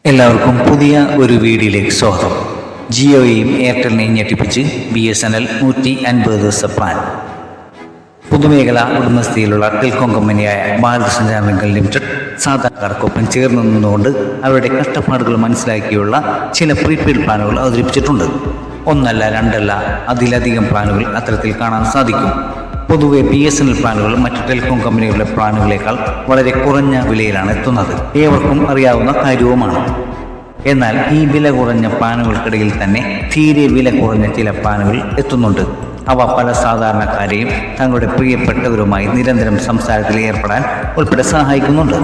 എല്ലാവർക്കും പുതിയ ഒരു വീഡിയോയിലേക്ക് സ്വാഗതം. ജിയോയും എയർടെലിനെയും ഞെട്ടിപ്പിച്ച് BSNL 150 ദിവസ പ്ലാൻ. പൊതുമേഖലാ ഉടമസ്ഥയിലുള്ള ടെലികോം കമ്പനിയായ ഭാരത് സഞ്ചാർ നിഗം ലിമിറ്റഡ് സാധാരണക്കാർക്കൊപ്പം ചേർന്ന് നിന്നുകൊണ്ട് അവരുടെ കഷ്ടപ്പാടുകൾ മനസ്സിലാക്കിയുള്ള ചില പ്രീപെയ്ഡ് പ്ലാനുകൾ അവതരിപ്പിച്ചിട്ടുണ്ട്. ഒന്നല്ല രണ്ടല്ല അതിലധികം പ്ലാനുകൾ അത്തരത്തിൽ കാണാൻ സാധിക്കും. പൊതുവെ BSNL പ്ലാനുകൾ മറ്റു ടെലികോം കമ്പനികളുടെ പ്ലാനുകളേക്കാൾ വളരെ കുറഞ്ഞ വിലയിലാണ് എത്തുന്നത്. ഏവർക്കും അറിയാവുന്ന കാര്യവുമാണ്. എന്നാൽ ഈ വില കുറഞ്ഞ പ്ലാനുകൾക്കിടയിൽ തന്നെ തീരെ വില കുറഞ്ഞ ചില പ്ലാനുകൾ എത്തുന്നുണ്ട്. അവ പല സാധാരണക്കാരെയും തങ്ങളുടെ പ്രിയപ്പെട്ടവരുമായി നിരന്തരം സംസാരത്തിൽ ഏർപ്പെടാൻ ഉൾപ്പെടെ സഹായിക്കുന്നുണ്ട്.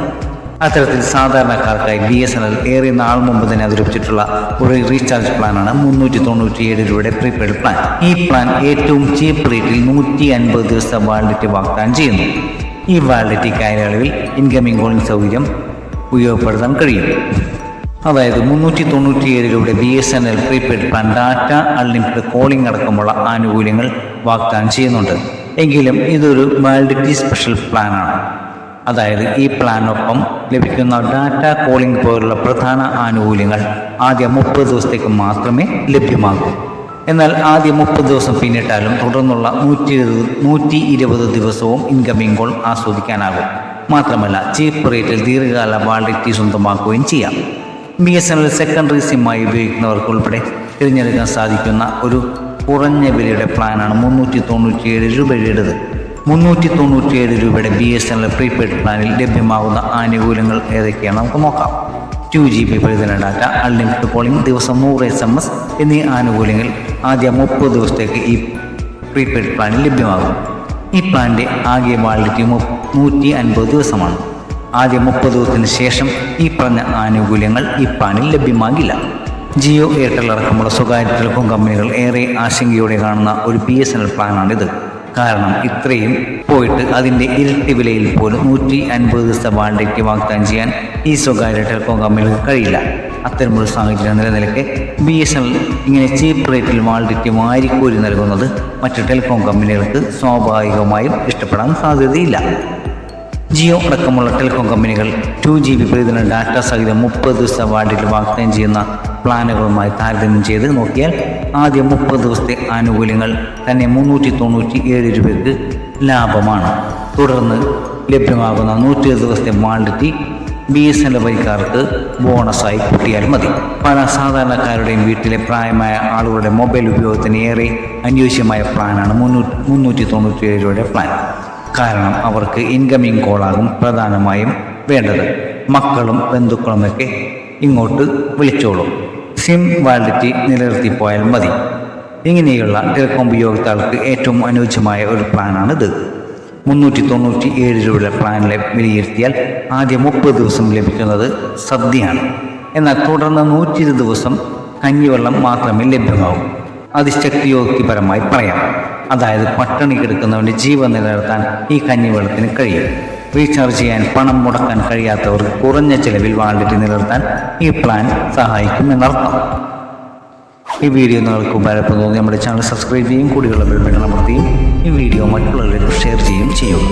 അത്തരത്തിൽ സാധാരണക്കാർക്കായി BSNL ഏറെ നാൾ മുമ്പ് തന്നെ അവതരിപ്പിച്ചിട്ടുള്ള ഒരു റീചാർജ് പ്ലാനാണ് 397 രൂപയുടെ പ്രീപെയ്ഡ് പ്ലാൻ. ഈ പ്ലാൻ ഏറ്റവും ചീപ്പ് റേറ്റിൽ 150 ദിവസത്തെ വാലിഡിറ്റി വാഗ്ദാനം ചെയ്യുന്നു. ഈ വാലിഡിറ്റി കാലയളവിൽ ഇൻകമിംഗ് കോളിംഗ് സൗകര്യം ഉപയോഗപ്പെടുത്താൻ കഴിയും. അതായത് 397 രൂപയുടെ BSNL prepaid plan data, unlimited calling അടക്കമുള്ള ആനുകൂല്യങ്ങൾ വാഗ്ദാനം ചെയ്യുന്നുണ്ട്. എങ്കിലും ഇതൊരു വാലിഡിറ്റി സ്പെഷ്യൽ പ്ലാനാണ്. അതായത് ഈ പ്ലാനൊപ്പം ലഭിക്കുന്ന ഡാറ്റ, കോളിംഗ് പോലുള്ള പ്രധാന ആനുകൂല്യങ്ങൾ ആദ്യ 30 ദിവസത്തേക്ക് മാത്രമേ ലഭ്യമാകൂ. എന്നാൽ ആദ്യ 30 ദിവസം പിന്നിട്ടാലും തുടർന്നുള്ള 120 ദിവസവും ഇൻകമിംഗ് കോൾ ആസ്വദിക്കാനാകും. മാത്രമല്ല ചീപ്പ് റേറ്റിൽ ദീർഘകാല വാലിഡിറ്റി സ്വന്തമാക്കുകയും ചെയ്യാം. BSNL സെക്കൻഡറി സിമ്മായി ഉപയോഗിക്കുന്നവർക്ക് ഉൾപ്പെടെ തിരഞ്ഞെടുക്കാൻ സാധിക്കുന്ന ഒരു കുറഞ്ഞ വിലയുടെ പ്ലാനാണ് 397 രൂപയുടേത്. 397 രൂപയുടെ BSNL പ്രീപെയ്ഡ് പ്ലാനിൽ ലഭ്യമാകുന്ന ആനുകൂല്യങ്ങൾ ഏതൊക്കെയാണ് നമുക്ക് നോക്കാം. 2GB പ്രതിദിന ഡാറ്റ, അൺലിമിറ്റഡ് കോളിംഗ്, ദിവസം 100 SMS എന്നീ ആനുകൂല്യങ്ങൾ ആദ്യ 30 ദിവസത്തേക്ക് ഈ പ്രീപെയ്ഡ് പ്ലാനിൽ ലഭ്യമാകും. ഈ പ്ലാനിൻ്റെ ആകെ വാലിഡിറ്റി 150 ദിവസമാണ്. ആദ്യ 30 ദിവസത്തിന് ശേഷം ഈ പറഞ്ഞ ആനുകൂല്യങ്ങൾ ഈ പ്ലാനിൽ ലഭ്യമാകില്ല. ജിയോ, എയർടെൽ അടക്കമുള്ള സ്വകാര്യ ടെലികോം കമ്പനികൾ ഏറെ ആശങ്കയോടെ കാണുന്ന ഒരു BSNL പ്ലാനാണിത്. കാരണം ഇത്രയും പോയിട്ട് അതിൻ്റെ ഇരട്ടി വിലയിൽ പോലും 150 ദിവസത്തെ വാലിഡിറ്റി വാഗ്ദാനം ചെയ്യാൻ ഈ സ്വകാര്യ ടെലികോം കമ്പനികൾക്ക് കഴിയില്ല. അത്തരമൊരു സാഹചര്യം നിലനിൽക്കെ BSNL ഇങ്ങനെ ചീപ്പ് റേറ്റിൽ വാലിഡിറ്റി വാരിക്കോരി നൽകുന്നത് മറ്റ് ടെലികോം കമ്പനികൾക്ക് സ്വാഭാവികമായും ഇഷ്ടപ്പെടാൻ സാധ്യതയില്ല. ജിയോ അടക്കമുള്ള ടെലികോം കമ്പനികൾ 2GB പ്രതിദിന ഡാറ്റ സഹിതം 30 ദിവസത്തെ വാലിഡിറ്റി വാഗ്ദാനം ചെയ്യുന്ന പ്ലാനുകളുമായി താരതമ്യം ചെയ്ത് നോക്കിയാൽ ആദ്യ 30 ദിവസത്തെ ആനുകൂല്യങ്ങൾ തന്നെ 397 രൂപയ്ക്ക് ലാഭമാണ്. തുടർന്ന് ലഭ്യമാകുന്ന 120 ദിവസത്തെ വാലിഡിറ്റി BSNL വരിക്കാർക്ക് ബോണസായി കിട്ടിയാൽ മതി. പല സാധാരണക്കാരുടെയും വീട്ടിലെ പ്രായമായ ആളുകളുടെ മൊബൈൽ ഉപയോഗത്തിന് ഏറെ അനുയോജ്യമായ പ്ലാനാണ് 397 രൂപയുടെ പ്ലാൻ. കാരണം അവർക്ക് ഇൻകമിംഗ് കോളാകും പ്രധാനമായും വേണ്ടത്. മക്കളും ബന്ധുക്കളുമൊക്കെ ഇങ്ങോട്ട് വിളിച്ചോളും. സിം വാലിഡിറ്റി നിലനിർത്തിപ്പോയാൽ മതി. ഇങ്ങനെയുള്ള ടെലികോം ഉപയോക്താക്കൾക്ക് ഏറ്റവും അനുയോജ്യമായ ഒരു പ്ലാനാണിത്. 397 രൂപയുടെ പ്ലാനിലെ വിലയിരുത്തിയാൽ ആദ്യ 30 ദിവസം ലഭിക്കുന്നത് സദ്യയാണ്. എന്നാൽ തുടർന്ന് 120 ദിവസം കഞ്ഞിവെള്ളം മാത്രമേ ലഭ്യമാകൂ. അതിശക്തിയോക്തിപരമായി പറയാം. അതായത് പട്ടിണി കിടക്കുന്നവൻ്റെ ജീവൻ നിലനിർത്താൻ ഈ കഞ്ഞിവെള്ളത്തിന് കഴിയും. റീചാർജ് ചെയ്യാൻ പണം മുടക്കാൻ കഴിയാത്തവർക്ക് കുറഞ്ഞ ചിലവിൽ വാലിഡിറ്റി നിലനിർത്താൻ ഈ പ്ലാൻ സഹായിക്കും എന്നർത്ഥം. ഈ വീഡിയോ നിങ്ങൾക്ക് ഉപകാരപ്പെടുന്നു. നമ്മുടെ ചാനൽ സബ്സ്ക്രൈബ് ചെയ്യും, കൂടിയുള്ള ബെൽ ബട്ടൺ അമർത്തിയും ഈ വീഡിയോ മറ്റുള്ളവരിലേക്ക് ഷെയർ ചെയ്യുകയും ചെയ്യുക.